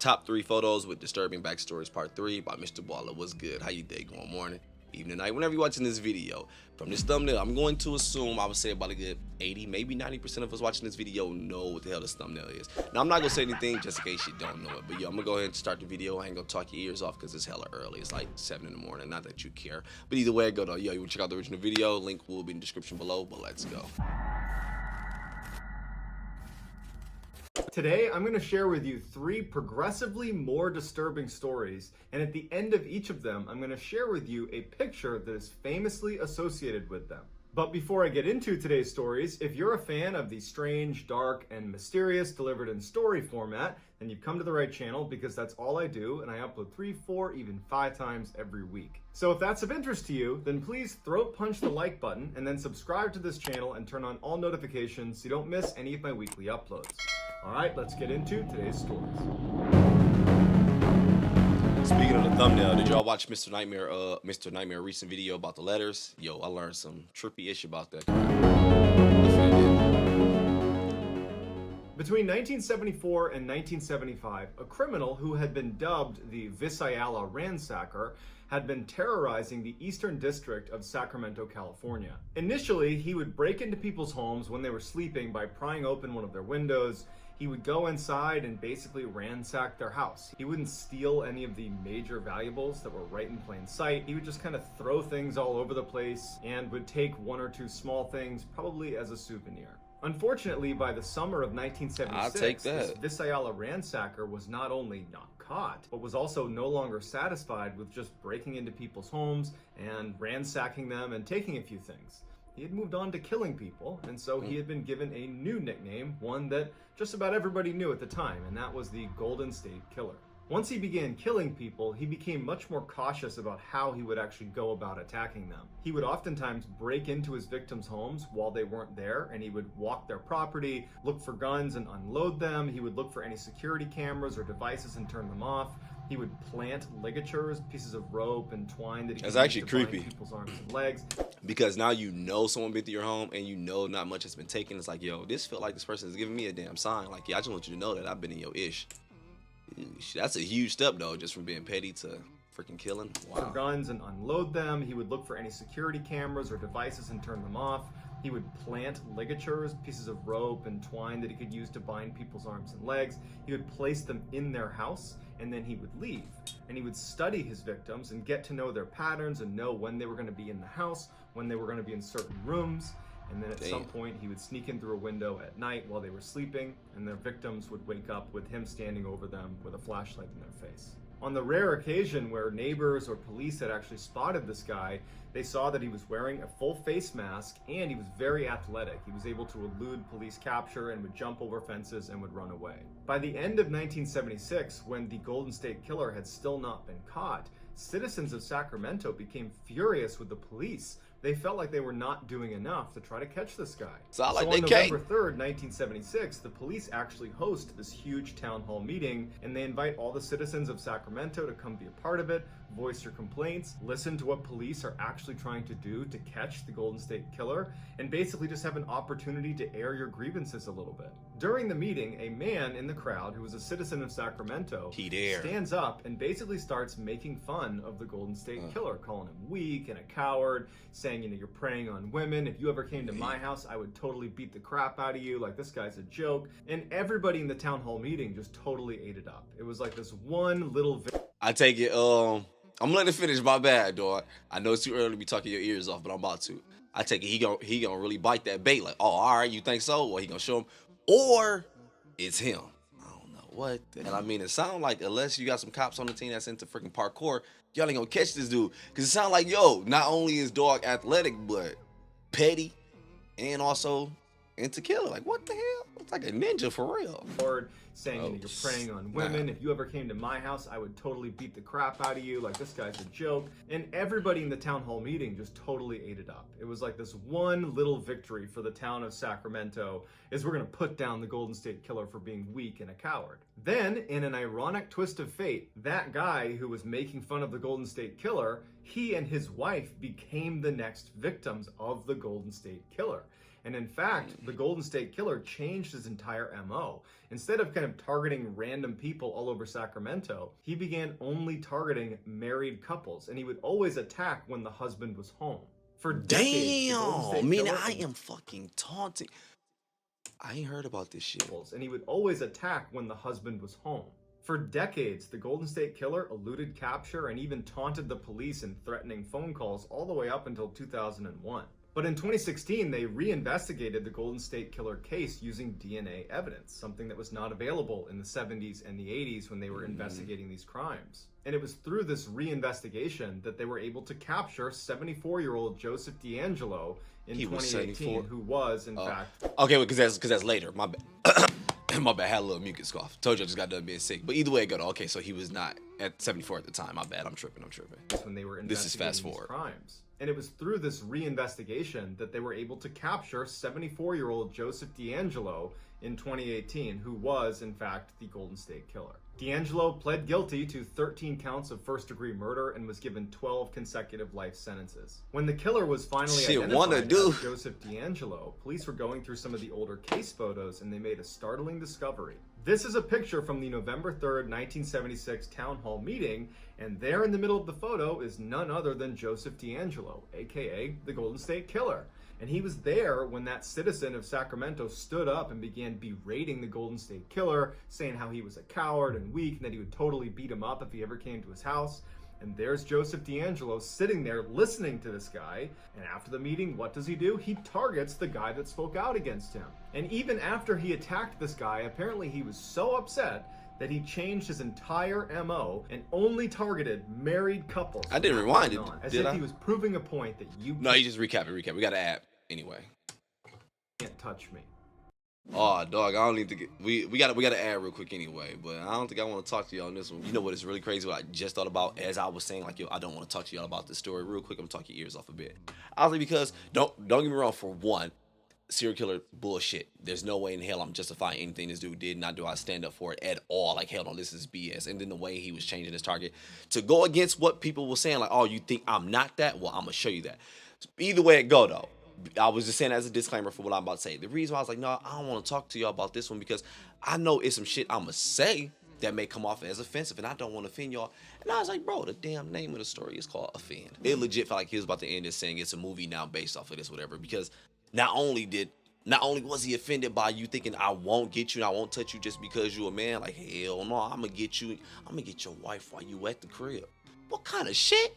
Top 3 photos with disturbing backstories part 3 by Mrballen. What's good? How you day going? Morning, evening, night, whenever you're watching this video. From this thumbnail, I'm going to assume, I would say about a good 80, maybe 90% of us watching this video know what the hell this thumbnail is. Now, I'm not going to say anything just in case you don't know it. But yeah, I'm going to go ahead and start the video. I ain't going to talk your ears off because it's hella early. It's like 7 in the morning. Not that you care. But either way, go to, yo, you want to check out the original video. Link will be in the description below. But let's go. Today, I'm going to share with you 3 progressively more disturbing stories, and at the end of each of them, I'm going to share with you a picture that is famously associated with them. But before I get into today's stories, if you're a fan of the strange, dark, and mysterious delivered in story format, then you've come to the right channel because that's all I do, and I upload 3, 4, even 5 times every week. So if that's of interest to you, then please throat punch the like button and then subscribe to this channel and turn on all notifications so you don't miss any of my weekly uploads. All right, let's get into today's stories. Speaking of the thumbnail, did y'all watch Mr. Nightmare recent video about the letters? Yo, I learned some trippy ish about that. Between 1974 and 1975, a criminal who had been dubbed the Visayala Ransacker had been terrorizing the Eastern District of Sacramento, California. Initially, he would break into people's homes when they were sleeping by prying open one of their windows. He would go inside and basically ransack their house. He wouldn't steal any of the major valuables that were right in plain sight. He would just kind of throw things all over the place and would take 1 or 2 small things, probably as a souvenir. Unfortunately, by the summer of 1976, this Visayala Ransacker was not only not caught, but was also no longer satisfied with just breaking into people's homes and ransacking them and taking a few things. He had moved on to killing people, and so he had been given a new nickname, one that just about everybody knew at the time, and that was the Golden State Killer. Once he began killing people, he became much more cautious about how he would actually go about attacking them. He would oftentimes break into his victims' homes while they weren't there, and he would walk their property, look for guns and unload them. He would look for any security cameras or devices and turn them off. He would plant ligatures, pieces of rope and twine that he could use to bind people's arms and legs. Because now you know someone been through your home and you know not much has been taken. It's like, yo, this felt like this person is giving me a damn sign. Like, yeah, I just want you to know that I've been in your ish. That's a huge step, though, just from being petty to freaking killing. Wow. For guns and unload them. He would look for any security cameras or devices and turn them off. He would plant ligatures, pieces of rope and twine that he could use to bind people's arms and legs. He would place them in their house, and then he would leave. And he would study his victims and get to know their patterns and know when they were going to be in the house, when they were going to be in certain rooms. And then at some point, he would sneak in through a window at night while they were sleeping, and their victims would wake up with him standing over them with a flashlight in their face. On the rare occasion where neighbors or police had actually spotted this guy, they saw that he was wearing a full face mask and he was very athletic. He was able to elude police capture and would jump over fences and would run away. By the end of 1976, when the Golden State Killer had still not been caught, citizens of Sacramento became furious with the police. They felt like they were not doing enough to try to catch this guy. So on November 3rd, 1976, the police actually host this huge town hall meeting, and they invite all the citizens of Sacramento to come be a part of it, voice your complaints, listen to what police are actually trying to do to catch the Golden State Killer, and basically just have an opportunity to air your grievances a little bit. During the meeting, a man in the crowd who was a citizen of Sacramento stands up and basically starts making fun of the Golden State Killer, calling him weak and a coward, saying, you know, you're preying on women. If you ever came to my house, I would totally beat the crap out of you. Like, this guy's a joke. And everybody in the town hall meeting just totally ate it up. It was like this one little... I take it, I'm gonna let it finish, my bad, dog. I know it's too early to be talking your ears off, but I'm about to. I take it he gonna really bite that bait, like, oh, all right, you think so? Well, he gonna show him. Or it's him. I don't know what. And I mean, it sounds like unless you got some cops on the team that's into freaking parkour, y'all ain't gonna catch this dude. Cause it sounds like, yo, not only is dog athletic, but petty and also into killing. Like, what the hell? It's like a ninja for real. Saying, you know, you're preying on women. If you ever came to my house, I would totally beat the crap out of you. Like, this guy's a joke. And everybody in the town hall meeting just totally ate it up. It was like this one little victory for the town of Sacramento is we're going to put down the Golden State Killer for being weak and a coward. Then, in an ironic twist of fate, that guy who was making fun of the Golden State Killer, he and his wife became the next victims of the Golden State Killer. And in fact, the Golden State Killer changed his entire MO. Instead of kind of targeting random people all over Sacramento, he began only targeting married couples, and he would always attack when the husband was home. For decades, the Golden State Damn, man, Killer I am fucking taunting. I ain't heard about this shit. and he would always attack when the husband was home. For decades, the Golden State Killer eluded capture and even taunted the police in threatening phone calls all the way up until 2001. But in 2016, they reinvestigated the Golden State Killer case using DNA evidence, something that was not available in the 70s and the 80s when they were investigating these crimes. And it was through this reinvestigation that they were able to capture 74-year-old Joseph D'Angelo in 2018, who was, in fact... Okay, well, because that's later. My bad. My bad, had a little mucus cough. Told you I just got done being sick. But either way it go, okay, so he was not at 74 at the time. My bad, I'm tripping. When they were This is fast investigating these forward. crimes. And it was through this reinvestigation that they were able to capture 74-year-old Joseph D'Angelo in 2018, who was, in fact, the Golden State Killer. D'Angelo pled guilty to 13 counts of first-degree murder and was given 12 consecutive life sentences. When the killer was finally identified as Joseph D'Angelo, police were going through some of the older case photos and they made a startling discovery. This is a picture from the November 3rd, 1976 town hall meeting, and there in the middle of the photo is none other than Joseph D'Angelo, aka the Golden State Killer. And he was there when that citizen of Sacramento stood up and began berating the Golden State Killer, saying how he was a coward and weak and that he would totally beat him up if he ever came to his house. And there's Joseph D'Angelo sitting there listening to this guy. And after the meeting, what does he do? He targets the guy that spoke out against him. And even after he attacked this guy, apparently he was so upset that he changed his entire MO and only targeted married couples. I didn't rewind it. As Did if I? he was proving a point that you No, you just recap it. We got to add anyway. can't touch me. Oh, dog, I don't need to get... We got to add real quick anyway, but I don't think I want to talk to y'all on this one. You know what is really crazy? What I just thought about as I was saying, like, yo, I don't want to talk to y'all about this story real quick. I'm going to talk your ears off a bit. Honestly, because, don't get me wrong, for one, serial killer bullshit. There's no way in hell I'm justifying anything this dude did, not do I stand up for it at all. Like, hell no, this is BS. And then the way he was changing his target to go against what people were saying, like, oh, you think I'm not that? Well, I'm going to show you that. Either way it go, though. I was just saying as a disclaimer for what I'm about to say. The reason why I was like, no, I don't want to talk to y'all about this one because I know it's some shit I'm going to say that may come off as offensive and I don't want to offend y'all. And I was like, bro, the damn name of the story is called Offend. It legit felt like he was about to end this saying it's a movie now based off of this, whatever, because not only was he offended by you thinking I won't get you and I won't touch you just because you a man, like, hell no, I'm going to get your wife while you at the crib. What kind of shit?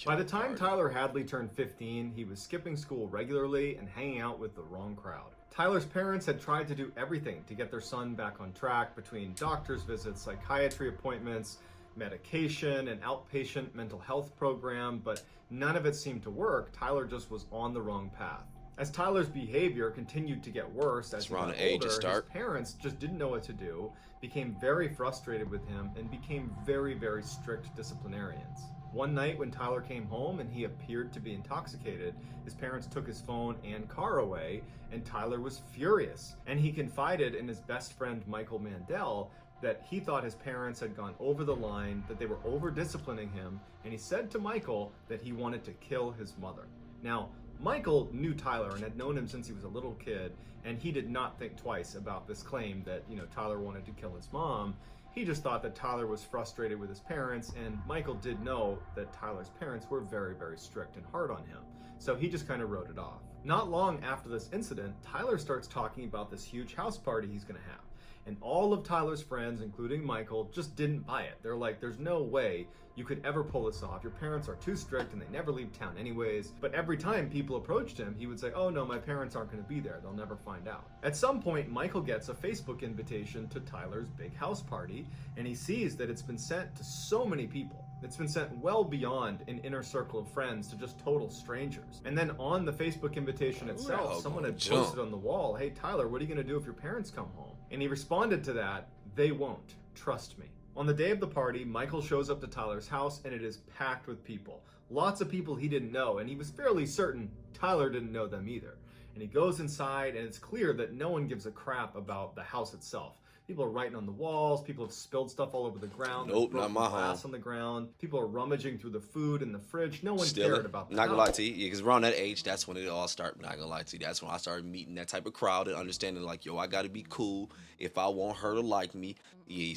By the time Tyler Hadley turned 15, he was skipping school regularly and hanging out with the wrong crowd. Tyler's parents had tried to do everything to get their son back on track between doctor's visits, psychiatry appointments, medication, an outpatient mental health program, but none of it seemed to work. Tyler just was on the wrong path. As Tyler's behavior continued to get worse as he got older, his parents just didn't know what to do, became very frustrated with him, and became very, very strict disciplinarians. One night when Tyler came home and he appeared to be intoxicated, his parents took his phone and car away, and Tyler was furious. And he confided in his best friend Michael Mandel that he thought his parents had gone over the line, that they were over-disciplining him, and he said to Michael that he wanted to kill his mother. Now, Michael knew Tyler and had known him since he was a little kid, and he did not think twice about this claim that, Tyler wanted to kill his mom. He just thought that Tyler was frustrated with his parents, and Michael did know that Tyler's parents were very, very strict and hard on him. So he just kind of wrote it off. Not long after this incident, Tyler starts talking about this huge house party he's going to have. And all of Tyler's friends, including Michael, just didn't buy it. They're like, there's no way you could ever pull this off. Your parents are too strict and they never leave town anyways. But every time people approached him, he would say, oh no, my parents aren't going to be there. They'll never find out. At some point, Michael gets a Facebook invitation to Tyler's big house party, and he sees that it's been sent to so many people. It's been sent well beyond an inner circle of friends to just total strangers. And then on the Facebook invitation itself, someone had posted on the wall, hey Tyler, what are you going to do if your parents come home? And he responded to that, they won't, trust me. On the day of the party, Michael shows up to Tyler's house and it is packed with people. Lots of people he didn't know, and he was fairly certain Tyler didn't know them either. And he goes inside and it's clear that no one gives a crap about the house itself. People are writing on the walls. People have spilled stuff all over the ground. Nope, There's not broken my glass home. on the ground. People are rummaging through the food in the fridge. No one Stealing. cared about the Not gonna house. lie to you, because around that age, that's when it all started. Not gonna lie to you, that's when I started meeting that type of crowd and understanding like, yo, I gotta be cool if I want her to like me. You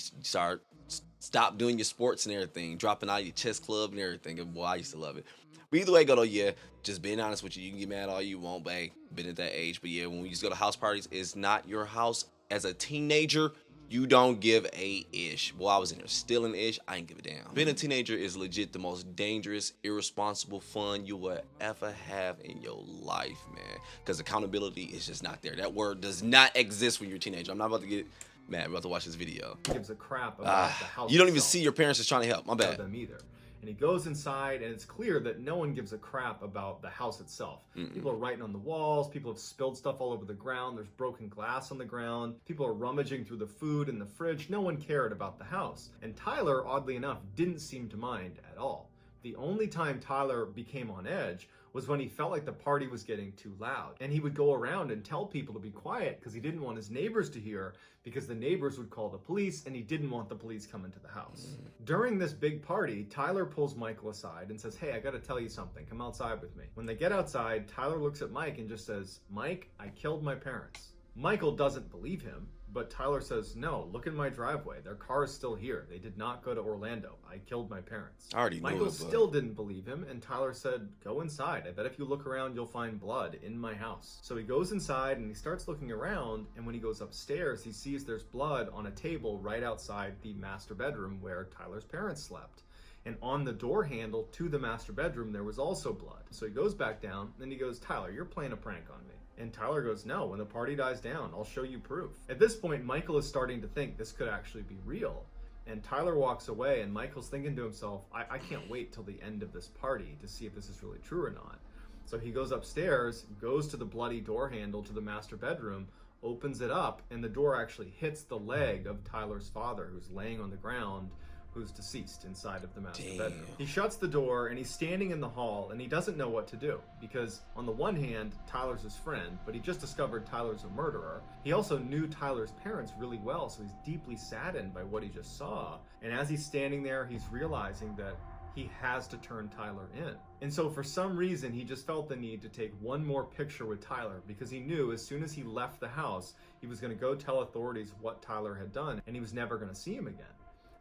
stop doing your sports and everything, dropping out of your chess club and everything. And boy, I used to love it. But either way, go though, yeah. Just being honest with you, you can get mad all you want, but hey, been at that age. But yeah, when we used to go to house parties, it's not your house. As a teenager, you don't give a ish. Boy, I was in there stealing ish. I ain't give a damn. Being a teenager is legit the most dangerous, irresponsible fun you will ever have in your life, man. Because accountability is just not there. That word does not exist when you're a teenager. I'm not about to get mad. We're about to watch this video. Gives a crap about the house. You don't even itself. see your parents is trying to help. My bad. Them either. And he goes inside, and it's clear that no one gives a crap about the house itself. People are writing on the walls. People have spilled stuff all over the ground. There's broken glass on the ground. People are rummaging through the food in the fridge. No one cared about the house. And Tyler, oddly enough, didn't seem to mind at all. The only time Tyler became on edge was when he felt like the party was getting too loud. And he would go around and tell people to be quiet because he didn't want his neighbors to hear, because the neighbors would call the police and he didn't want the police coming to the house. During this big party, Tyler pulls Michael aside and says, hey, I gotta tell you something. Come outside with me. When they get outside, Tyler looks at Mike and just says, Mike, I killed my parents. Michael doesn't believe him, but Tyler says, no, look in my driveway. Their car is still here. They did not go to Orlando. I killed my parents. I already knew Michael it, but still didn't believe him, and Tyler said, go inside. I bet if you look around, you'll find blood in my house. So he goes inside and he starts looking around, and when he goes upstairs, he sees there's blood on a table right outside the master bedroom where Tyler's parents slept. And on the door handle to the master bedroom, there was also blood. So he goes back down, and he goes, Tyler, you're playing a prank on me. And Tyler goes, no, when the party dies down, I'll show you proof. At this point, Michael is starting to think this could actually be real. And Tyler walks away, and Michael's thinking to himself, I can't wait till the end of this party to see if this is really true or not. So he goes upstairs, goes to the bloody door handle to the master bedroom, opens it up, and the door actually hits the leg of Tyler's father, who's laying on the ground, who's deceased inside of the master bedroom. He shuts the door and he's standing in the hall and he doesn't know what to do, because on the one hand, Tyler's his friend, but he just discovered Tyler's a murderer. He also knew Tyler's parents really well, so he's deeply saddened by what he just saw. And as he's standing there, he's realizing that he has to turn Tyler in. And so for some reason, he just felt the need to take one more picture with Tyler, because he knew as soon as he left the house, he was going to go tell authorities what Tyler had done, and he was never going to see him again.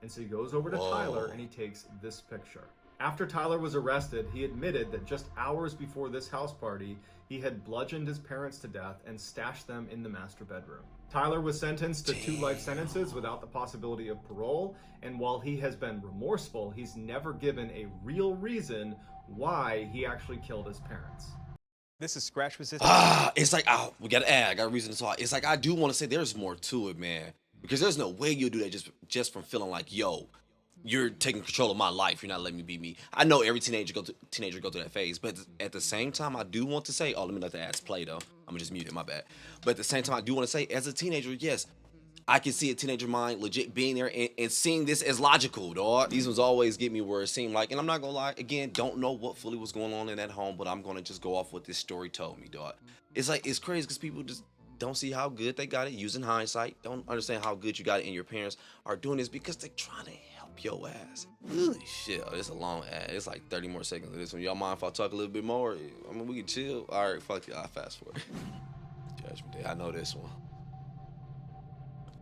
And so he goes over to Tyler and he takes this picture. After Tyler was arrested, he admitted that just hours before this house party, he had bludgeoned his parents to death and stashed them in the master bedroom. Tyler was sentenced to 2 life sentences without the possibility of parole, and while he has been remorseful, he's never given a real reason why he actually killed his parents. This is scratch resistant. It's like, we gotta add. I got a reason to talk. It's like, I do want to say there's more to it, man. Because there's no way you'll do that just from feeling like, yo, you're taking control of my life. You're not letting me be me. I know every teenager go through that phase, but at the same time, I do want to say, let me let the ads play though. I'm gonna just mute it, my bad. But at the same time, I do want to say, as a teenager, yes, I can see a teenager mind legit being there and seeing this as logical, dog. These ones always get me where it seemed like, and I'm not gonna lie, again, don't know what fully was going on in that home, but I'm gonna just go off what this story told me, dog. It's like, it's crazy because people just don't see how good they got it using hindsight. Don't understand how good you got it, and your parents are doing this because they're trying to help your ass. Holy shit, it's a long ad. It's like 30 more seconds of this one. Y'all mind if I talk a little bit more? I mean, we can chill. All right, fuck it. I'll fast forward. Judgment Day. I know this one.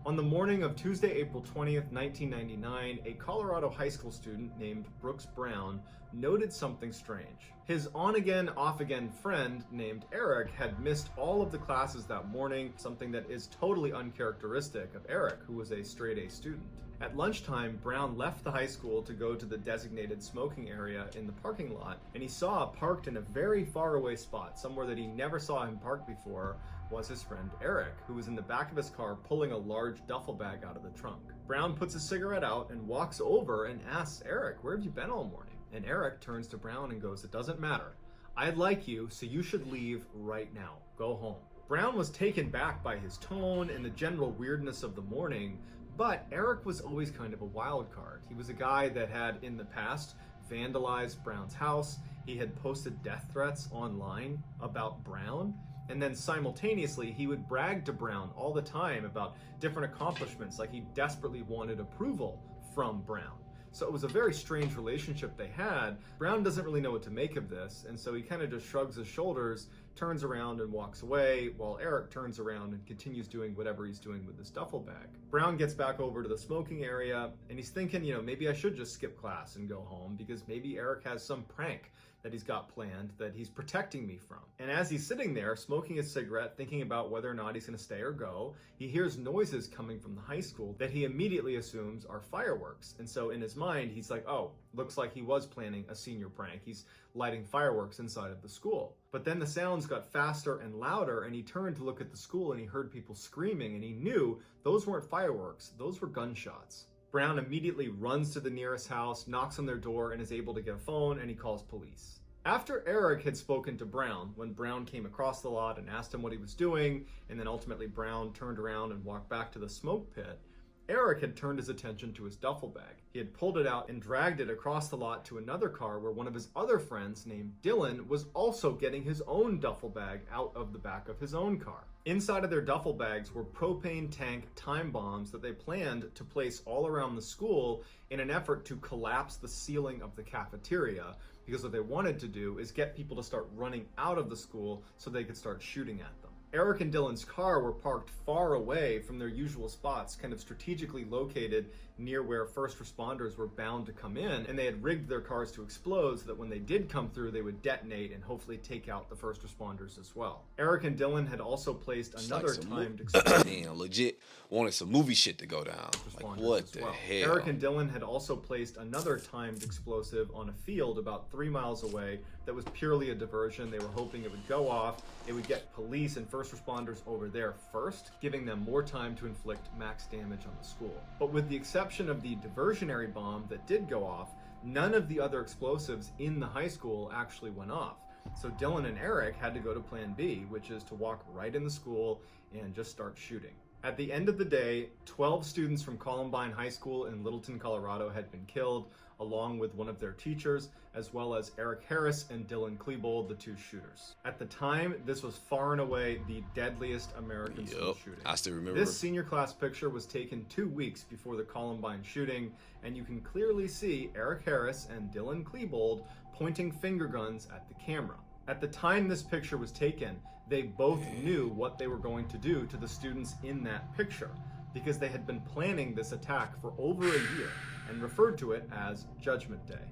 On the morning of Tuesday, April 20th, 1999, a Colorado high school student named Brooks Brown noted something strange. His on-again, off-again friend named Eric had missed all of the classes that morning, something that is totally uncharacteristic of Eric, who was a straight-A student. At lunchtime, Brown left the high school to go to the designated smoking area in the parking lot, and he saw parked in a very far-away spot, somewhere that he never saw him park before, was his friend Eric, who was in the back of his car pulling a large duffel bag out of the trunk. Brown puts a cigarette out and walks over and asks Eric, where have you been all morning? And Eric turns to Brown and goes, it doesn't matter. I like you, so you should leave right now. Go home. Brown was taken back by his tone and the general weirdness of the morning, but Eric was always kind of a wild card. He was a guy that had, in the past, vandalized Brown's house. He had posted death threats online about Brown. And then simultaneously, he would brag to Brown all the time about different accomplishments, like he desperately wanted approval from Brown. So it was a very strange relationship they had. Brown doesn't really know what to make of this, and so he kind of just shrugs his shoulders, turns around and walks away, while Eric turns around and continues doing whatever he's doing with his duffel bag. Brown gets back over to the smoking area, and he's thinking, maybe I should just skip class and go home, because maybe Eric has some prank that he's got planned that he's protecting me from. And as he's sitting there smoking his cigarette, thinking about whether or not he's going to stay or go, he hears noises coming from the high school that he immediately assumes are fireworks. And so in his mind, he's like, oh, looks like he was planning a senior prank. He's lighting fireworks inside of the school. But then the sounds got faster and louder, and he turned to look at the school and he heard people screaming, and he knew those weren't fireworks, those were gunshots. Brown immediately runs to the nearest house, knocks on their door, and is able to get a phone, and he calls police. After Eric had spoken to Brown, when Brown came across the lot and asked him what he was doing, and then ultimately Brown turned around and walked back to the smoke pit, Eric had turned his attention to his duffel bag. He had pulled it out and dragged it across the lot to another car where one of his other friends named Dylan was also getting his own duffel bag out of the back of his own car. Inside of their duffel bags were propane tank time bombs that they planned to place all around the school in an effort to collapse the ceiling of the cafeteria, because what they wanted to do is get people to start running out of the school so they could start shooting at them. Eric and Dylan's car were parked far away from their usual spots, kind of strategically located near where first responders were bound to come in, and they had rigged their cars to explode so that when they did come through, they would detonate and hopefully take out the first responders as well. Eric and Dylan had also placed another timed explosive. Damn, legit wanted some movie shit to go down. Like, what the hell? Eric and Dylan had also placed another timed explosive on a field about 3 miles away that was purely a diversion. They were hoping it would go off, it would get police and first responders over there first, giving them more time to inflict max damage on the school. But with the exception of the diversionary bomb that did go off, none of the other explosives in the high school actually went off. So Dylan and Eric had to go to plan B, which is to walk right in the school and just start shooting. At the end of the day, 12 students from Columbine High School in Littleton, Colorado had been killed, along with one of their teachers, as well as Eric Harris and Dylan Klebold, the two shooters. At the time, this was far and away the deadliest American school shooting. I still remember. This senior class picture was taken 2 weeks before the Columbine shooting, and you can clearly see Eric Harris and Dylan Klebold pointing finger guns at the camera. At the time this picture was taken, they both knew what they were going to do to the students in that picture, because they had been planning this attack for over a year and referred to it as Judgment Day.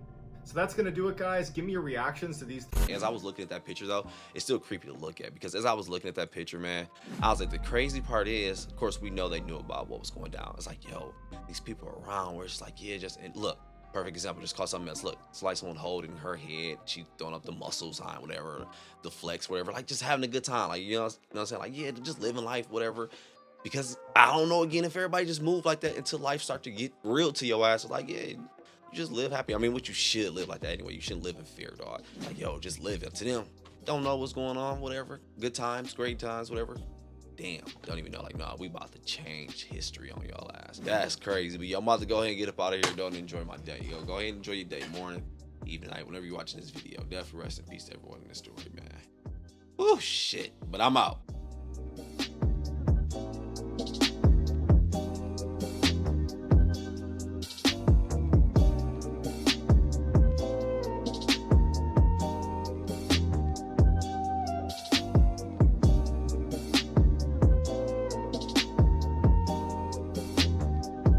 So that's gonna do it, guys. Give me your reactions to these. As I was looking at that picture, though, it's still creepy to look at, because as I was looking at that picture, man, I was like, the crazy part is, of course, we know they knew about what was going down. It's like, yo, these people are around where it's like, yeah, and look, perfect example, just call something else. Look, it's like someone holding her head, she throwing up the muscle sign, whatever, the flex, whatever, like just having a good time. Like, you know what I'm saying? Like, yeah, just living life, whatever. Because I don't know, again, if everybody just moved like that until life start to get real to your ass, like, yeah, you just live happy. I mean, what you should live like that anyway. You shouldn't live in fear, dog. Like, yo, just live it. To them, don't know what's going on, whatever. Good times, great times, whatever. Damn, don't even know. Like, nah, we about to change history on y'all ass. That's crazy. But yo, I'm about to go ahead and get up out of here. Don't enjoy my day. Yo, go ahead and enjoy your day, morning, evening, night, whenever you're watching this video. Definitely rest in peace to everyone in this story, man. Oh shit. But I'm out.